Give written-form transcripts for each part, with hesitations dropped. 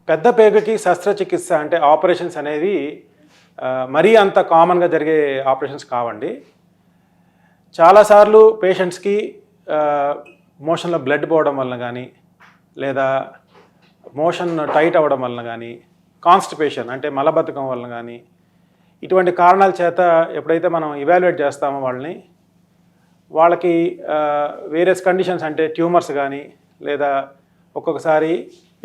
పెద్ద పేగుకి శస్త్రచికిత్స అంటే ఆపరేషన్స్ అనేవి మరీ అంత కామన్గా జరిగే ఆపరేషన్స్ కావండి. చాలాసార్లు పేషెంట్స్కి మోషన్లో బ్లడ్ పోవడం వలన కానీ, లేదా మోషన్ టైట్ అవ్వడం వలన కానీ, కాన్స్టిపేషన్ అంటే మలబద్ధకం వలన కానీ, ఇటువంటి కారణాల చేత ఎప్పుడైతే మనం ఇవాల్యుయేట్ చేస్తామో వాళ్ళకి వేరియస్ కండిషన్స్ అంటే ట్యూమర్స్ కానీ, లేదా ఒక్కొక్కసారి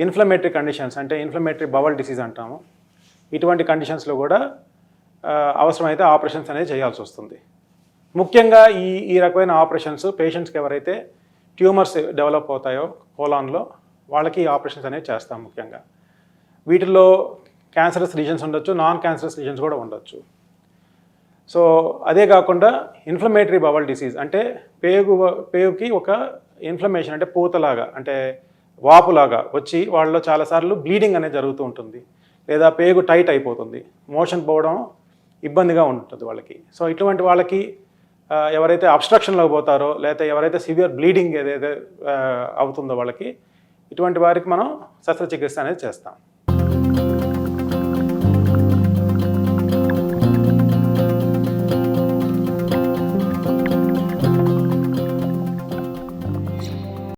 ఇన్ఫ్లమేటరీ కండిషన్స్ అంటే ఇన్ఫ్లమేటరీ బవల్ డిసీజ్ అంటాము. ఇటువంటి కండిషన్స్లో కూడా అవసరమైతే ఆపరేషన్స్ అనేది చేయాల్సి వస్తుంది. ముఖ్యంగా ఈ రకమైన ఆపరేషన్స్ పేషెంట్స్కి ఎవరైతే ట్యూమర్స్ డెవలప్ అవుతాయో కోలాన్లో వాళ్ళకి ఆపరేషన్స్ అనేవి చేస్తాం. ముఖ్యంగా వీటిల్లో క్యాన్సరస్ రీజన్స్ ఉండొచ్చు, నాన్ క్యాన్సరస్ రీజన్స్ కూడా ఉండొచ్చు. సో అదే కాకుండా ఇన్ఫ్లమేటరీ బవల్ డిసీజ్ అంటే పేగుకి ఒక ఇన్ఫ్లమేషన్ అంటే పూతలాగా అంటే వాపులాగా వచ్చి వాళ్ళలో చాలాసార్లు బ్లీడింగ్ అనేది జరుగుతూ ఉంటుంది, లేదా పేగు టైట్ అయిపోతుంది, మోషన్ పోవడం ఇబ్బందిగా ఉంటుంది వాళ్ళకి. సో ఇటువంటి వాళ్ళకి ఎవరైతే అబ్స్ట్రక్షన్లోకి పోతారో, లేకపోతే ఎవరైతే సివియర్ బ్లీడింగ్ ఏదైతే అవుతుందో వాళ్ళకి, ఇటువంటి వారికి మనం శస్త్రచికిత్స అనేది చేస్తాం.